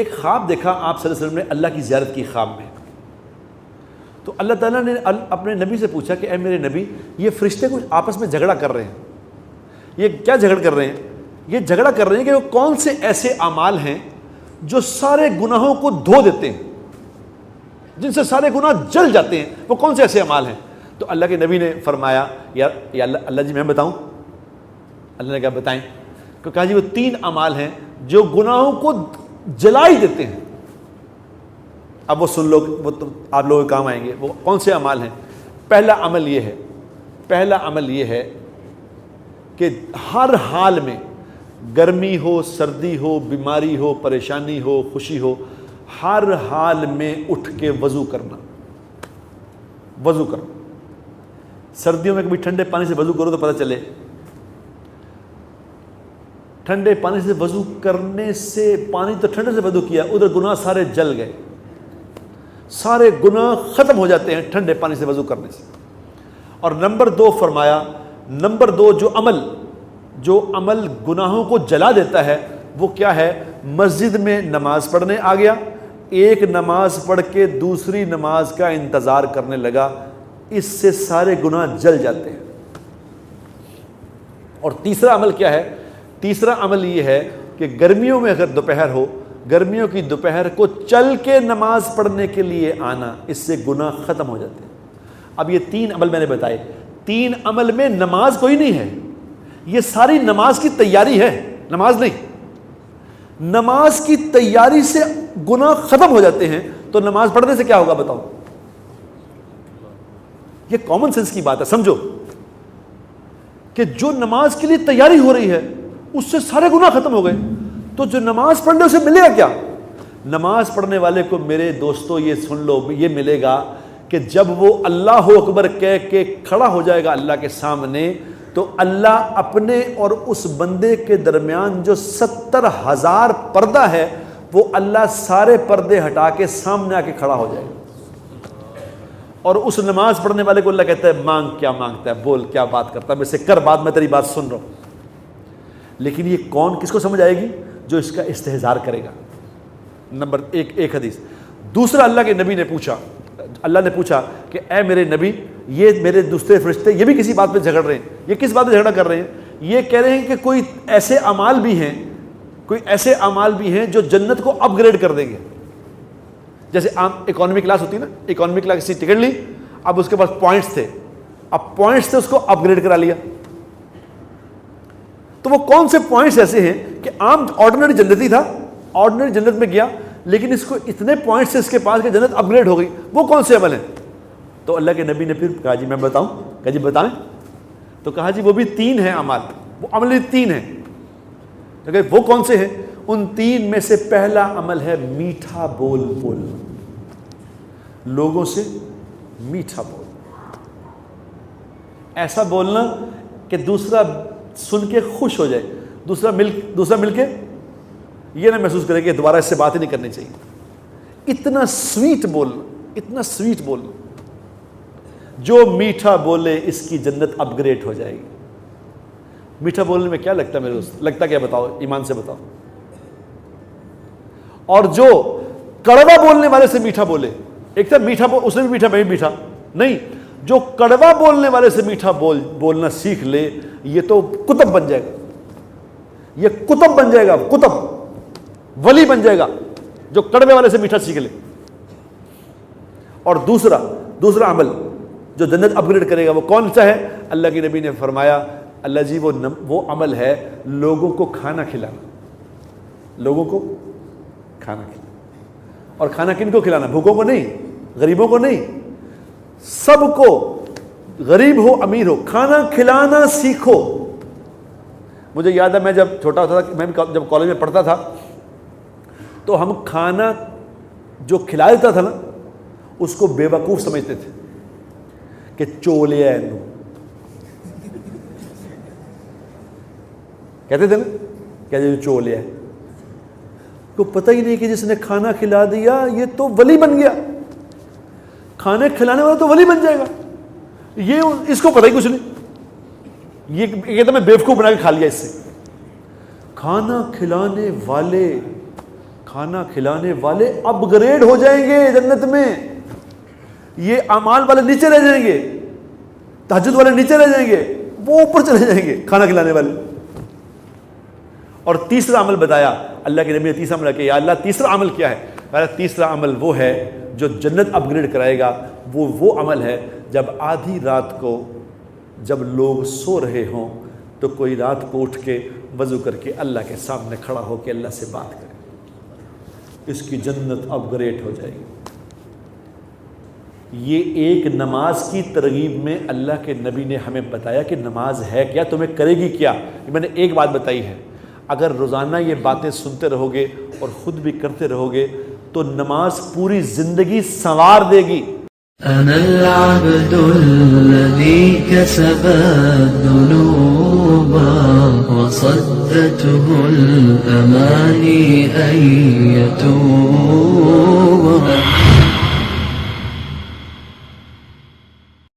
ایک خواب دیکھا آپ صلی اللہ علیہ وسلم نے اللہ کی زیارت کی خواب میں. تو اللہ تعالیٰ نے اپنے نبی سے پوچھا کہ اے میرے نبی یہ فرشتے کچھ آپس میں جھگڑا کر رہے ہیں, یہ کیا جھگڑ کر رہے ہیں؟ یہ جھگڑا کر رہے ہیں کہ وہ کون سے ایسے اعمال ہیں جو سارے گناہوں کو دھو دیتے ہیں, جن سے سارے گناہ جل جاتے ہیں, وہ کون سے ایسے اعمال ہیں؟ تو اللہ کے نبی نے فرمایا یا اللہ جی میں بتاؤں؟ اللہ نے کہا بتائیں. تو کہا جی وہ 3 اعمال ہیں جو گناہوں کو جلا ہی دیتے ہیں. اب وہ سن لو, وہ تو آپ لوگوں کے کام آئیں گے. وہ کون سے اعمال ہیں؟ پہلا عمل یہ ہے کہ ہر حال میں, گرمی ہو, سردی ہو, بیماری ہو, پریشانی ہو, خوشی ہو, ہر حال میں اٹھ کے وضو کرنا. سردیوں میں کبھی ٹھنڈے پانی سے وضو کرو تو پتہ چلے, ٹھنڈے پانی سے وضو کرنے سے, پانی تو ٹھنڈے سے وضو کیا, ادھر گناہ سارے جل گئے, سارے گناہ ختم ہو جاتے ہیں ٹھنڈے پانی سے وضو کرنے سے. اور نمبر 2 فرمایا, نمبر 2 جو عمل گناہوں کو جلا دیتا ہے وہ کیا ہے؟ مسجد میں نماز پڑھنے آ گیا, ایک نماز پڑھ کے دوسری نماز کا انتظار کرنے لگا, اس سے سارے گناہ جل جاتے ہیں. اور تیسرا عمل کیا ہے؟ تیسرا عمل یہ ہے کہ گرمیوں میں اگر دوپہر ہو, گرمیوں کی دوپہر کو چل کے نماز پڑھنے کے لیے آنا, اس سے گناہ ختم ہو جاتے ہیں. اب یہ 3 عمل میں نے بتائے, 3 عمل میں نماز کوئی نہیں ہے, یہ ساری نماز کی تیاری ہے, نماز نہیں. نماز کی تیاری سے گناہ ختم ہو جاتے ہیں, تو نماز پڑھنے سے کیا ہوگا بتاؤ؟ یہ کامن سینس کی بات ہے, سمجھو کہ جو نماز کے لیے تیاری ہو رہی ہے اس سے سارے گناہ ختم ہو گئے, تو جو نماز پڑھ لے اسے ملے گا کیا؟ نماز پڑھنے والے کو میرے دوستو یہ سن لو, یہ ملے گا کہ جب وہ اللہ اکبر کہہ کے کھڑا ہو جائے گا اللہ کے سامنے, تو اللہ اپنے اور اس بندے کے درمیان جو 70,000 پردہ ہے, وہ اللہ سارے پردے ہٹا کے سامنے آ کے کھڑا ہو جائے گا. اور اس نماز پڑھنے والے کو اللہ کہتا ہے مانگ, کیا مانگتا ہے, بول کیا بات کرتا ہے, میں سے کر بات, میں تیری بات سن رہا ہوں. لیکن یہ کون, کس کو سمجھ آئے گی؟ جو اس کا استحضار کرے گا. نمبر 1 حدیث. دوسرا اللہ کے نبی نے پوچھا, اللہ نے پوچھا کہ اے میرے نبی یہ میرے دوسرے فرشتے یہ بھی کسی بات پہ جھگڑ رہے ہیں, یہ کس بات پہ جھگڑا کر رہے ہیں؟ یہ کہہ رہے ہیں کہ کوئی ایسے اعمال بھی ہیں جو جنت کو اپ گریڈ کر دیں گے. جیسے عام اکانومی کلاس ہوتی ہے نا, اکانومی کلاس کی ٹکٹ لی, اب اس کے پاس پوائنٹس تھے, اب پوائنٹس سے اس کو اپ گریڈ کرا لیا. تو وہ کون سے پوائنٹس ایسے ہیں کہ عام آرڈنری جنتی تھا, آرڈنری جنت میں گیا, لیکن اس کو اتنے پوائنٹس سے اس کے پاس کہ جنت اپ گریڈ ہو گئی, وہ کون سے عمل ہیں؟ تو اللہ کے نبی نے پھر کہا جی میں بتاؤں؟ کہا جی بتائیں. تو کہا جی وہ بھی 3 ہیں اعمال, وہ عمل 3 ہیں. وہ کون سے ہیں؟ ان 3 میں سے پہلا عمل ہے میٹھا بول بولنا, لوگوں سے میٹھا بولنا, ایسا بولنا کہ دوسرا سن کے خوش ہو جائے, دوسرا مل کے یہ نہ محسوس کرے کہ دوبارہ اس سے بات ہی نہیں کرنی چاہیے. اتنا سویٹ بولنا, جو میٹھا بولے اس کی جنت اپ گریڈ ہو جائے گی. میٹھا بولنے میں کیا لگتا ہے میرے دوست؟ لگتا کیا بتاؤ, ایمان سے بتاؤ. اور جو کڑوا بولنے والے سے میٹھا بولے, ایک تھا میٹھا اس نے بھی میٹھا, میں بھی میٹھا نہیں, جو کڑوا بولنے والے سے میٹھا بولنا سیکھ لے, یہ تو کتب بن جائے گا, یہ کتب بن جائے گا, کتب ولی بن جائے گا جو کڑوے والے سے میٹھا سیکھ لے. اور دوسرا عمل جو جنت اپ گریڈ کرے گا وہ کون سا ہے؟ اللہ کے نبی نے فرمایا اللہ جی وہ عمل ہے لوگوں کو کھانا کھلانا, لوگوں کو کھانا کھلانا. اور کھانا کن کو کھلانا؟ بھوکوں کو نہیں, غریبوں کو نہیں, سب کو, غریب ہو امیر ہو, کھانا کھلانا سیکھو. مجھے یاد ہے میں جب چھوٹا ہوتا تھا, میں جب کالج میں پڑھتا تھا, تو ہم کھانا جو کھلا دیتا تھا نا اس کو بے وقوف سمجھتے تھے کہ چولیا ہے, کہتے تھے نا, کہتے چولیا ہے. کو پتہ ہی نہیں کہ جس نے کھانا کھلا دیا یہ تو ولی بن گیا, کھانے کھلانے والا تو ولی بن جائے گا. یہ اس کو پتہ ہی کچھ نہیں, یہ کہتا میں بیوقوف بنا کے کھا لیا اس سے. کھانا کھلانے والے کھانا کھلانے والے اپ گریڈ ہو جائیں گے جنت میں، یہ اعمال والے نیچے رہ جائیں گے، تہجد والے نیچے رہ جائیں گے، وہ اوپر چلے جائیں گے کھانا کھلانے والے۔ اور تیسرا عمل بتایا اللہ کے نبی نے، تیسرا عمل کہ یا اللہ تیسرا عمل کیا ہے؟ تیسرا عمل وہ ہے جو جنت اپ گریڈ کرائے گا، وہ عمل ہے جب آدھی رات کو جب لوگ سو رہے ہوں تو کوئی رات کو اٹھ کے وضو کر کے اللہ کے سامنے کھڑا ہو کے اللہ سے بات کرے، اس کی جنت اپ گریڈ ہو جائے گی۔ یہ ایک نماز کی ترغیب میں اللہ کے نبی نے ہمیں بتایا کہ نماز ہے کیا، تمہیں کرے گی کیا۔ میں نے ایک بات بتائی ہے، اگر روزانہ یہ باتیں سنتے رہو گے اور خود بھی کرتے رہو گے تو نماز پوری زندگی سنوار دے گی۔ أنا العبد الذي كسب الذنوب وصدته الأماني أن يتوب